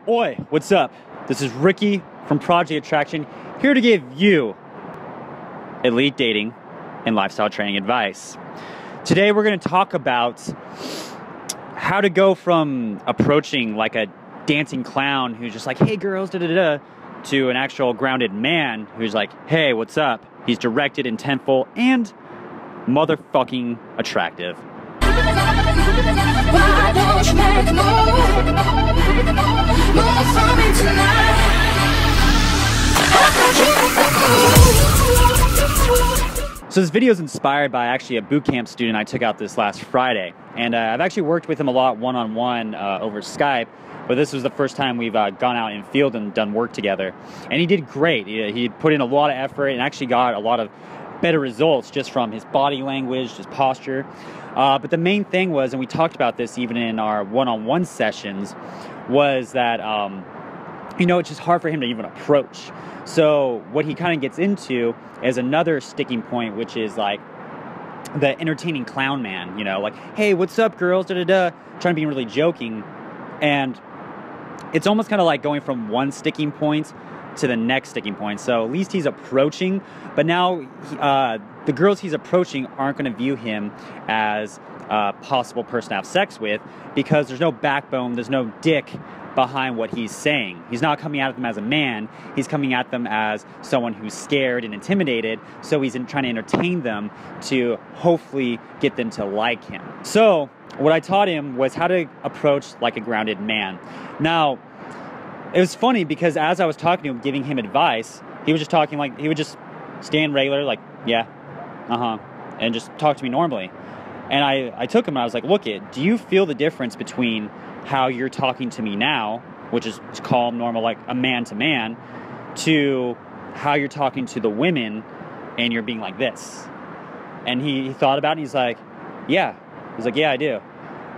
Oi, what's up? This is Ricky from Project Attraction, here to give you elite dating and lifestyle training advice. Today we're going to talk about how to go from approaching like a dancing clown who's just like, hey girls, da-da-da, to an actual grounded man who's like, hey, what's up? He's directed, intentful, and motherfucking attractive. Why don't you make a move for me tonight? So this video is inspired by actually a boot camp student I took out this last Friday, and I've actually worked with him a lot one-on-one over Skype, but this was the first time we've gone out in field and done work together, and he did great. He put in a lot of effort and actually got a lot of better results just from his body language, his posture. But the main thing was, and we talked about this even in our one-on-one sessions, was that it's just hard for him to even approach. So what he kind of gets into is another sticking point, which is like the entertaining clown man, like, hey, what's up, girls, da-da-da, trying to be really joking. And it's almost kind of like going from one sticking point to the next sticking point. So at least he's approaching, but now the girls he's approaching aren't going to view him as a possible person to have sex with, because there's no backbone, there's no dick behind what he's saying. He's not coming at them as a man, he's coming at them as someone who's scared and intimidated, so he's trying to entertain them to hopefully get them to like him. So what I taught him was how to approach like a grounded man. Now, it was funny because as I was talking to him, giving him advice, he was just talking like, he would just stand regular, like, yeah, and just talk to me normally. And I took him and I was like, look, do you feel the difference between how you're talking to me now, which is calm, normal, like a man to man, to how you're talking to the women and you're being like this? And he thought about it and he's like, yeah. He's like, yeah, I do.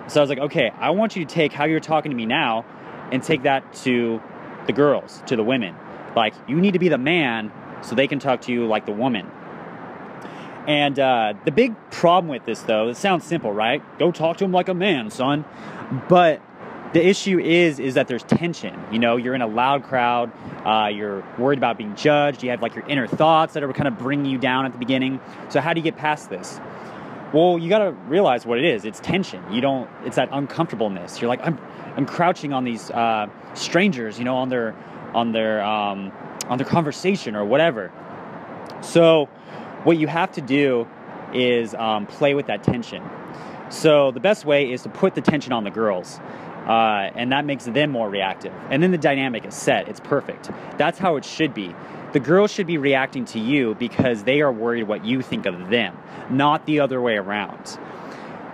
So I was like, okay, I want you to take how you're talking to me now and take that to the girls, to the women. Like, you need to be the man so they can talk to you like the woman. And the big problem with this, though, it sounds simple, right? Go talk to him like a man, son. But the issue is that there's tension. You're in a loud crowd. You're worried about being judged. You have like your inner thoughts that are kind of bringing you down at the beginning. So how do you get past this? Well, you got to realize what it is. It's tension. It's that uncomfortableness. You're like, I'm crouching on these strangers, on their conversation or whatever. So what you have to do is play with that tension. So the best way is to put the tension on the girls, and that makes them more reactive. And then the dynamic is set. It's perfect. That's how it should be. The girls should be reacting to you because they are worried what you think of them, not the other way around.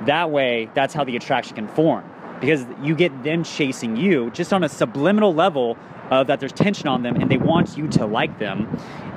That way, that's how the attraction can form, because you get them chasing you just on a subliminal level of that there's tension on them and they want you to like them.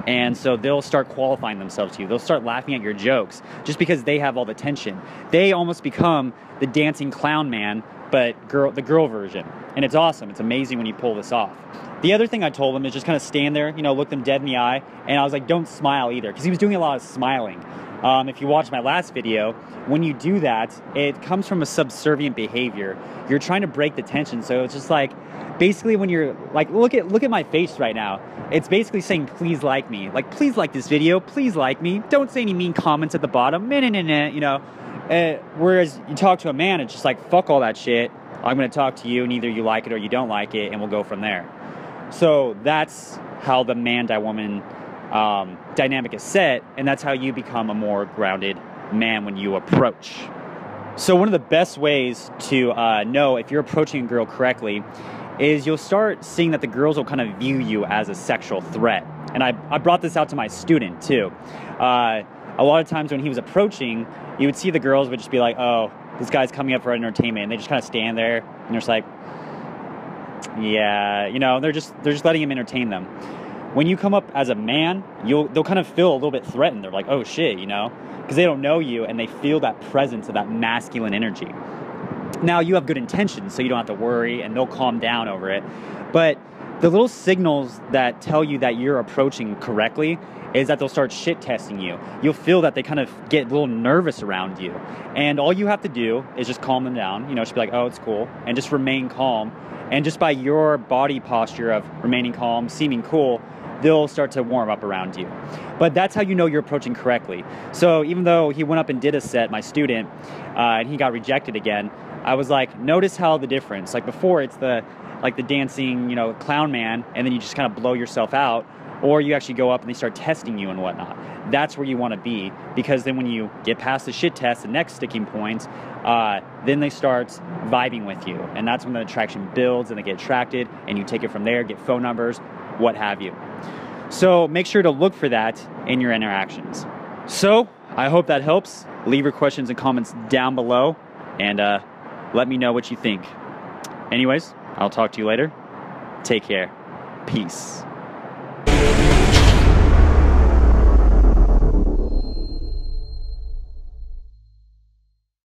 And so they'll start qualifying themselves to you. They'll start laughing at your jokes just because they have all the tension. They almost become the dancing clown man, but the girl version. And it's awesome. It's amazing when you pull this off. The other thing I told him is just kind of stand there, look them dead in the eye. And I was like, don't smile either, because he was doing a lot of smiling. If you watched my last video, when you do that, it comes from a subservient behavior. You're trying to break the tension. So it's just like, basically when you're like, look at my face right now. It's basically saying, please like me. Like, please like this video. Please like me. Don't say any mean comments at the bottom. Whereas you talk to a man, it's just like, fuck all that shit. I'm going to talk to you, and either you like it or you don't like it, and we'll go from there. So that's how the man-woman dynamic is set, and that's how you become a more grounded man when you approach. So one of the best ways to know if you're approaching a girl correctly is you'll start seeing that the girls will kind of view you as a sexual threat. And I brought this out to my student too. A lot of times when he was approaching, you would see the girls would just be like, oh, this guy's coming up for entertainment, and they just kind of stand there and they're just like, yeah, they're just letting him entertain them. When you come up as a man, they'll kind of feel a little bit threatened. They're like, oh shit, because they don't know you, and they feel that presence of that masculine energy. Now, you have good intentions, so you don't have to worry, and they'll calm down over it. But The little signals that tell you that you're approaching correctly is that they'll start shit testing you. You'll feel that they kind of get a little nervous around you. And all you have to do is just calm them down. You know, just be like, oh, it's cool. And just remain calm. And just by your body posture of remaining calm, seeming cool, they'll start to warm up around you. But that's how you know you're approaching correctly. So even though he went up and did a set, my student, and he got rejected again, I was like, notice how the difference. Like before, it's the dancing, you know, clown man, and then you just kind of blow yourself out. Or you actually go up and they start testing you and whatnot. That's where you want to be, because then when you get past the shit test, the next sticking point, then they start vibing with you. And that's when the attraction builds and they get attracted, and you take it from there, get phone numbers, what have you. So make sure to look for that in your interactions. So I hope that helps. Leave your questions and comments down below, and let me know what you think. Anyways, I'll talk to you later. Take care. Peace.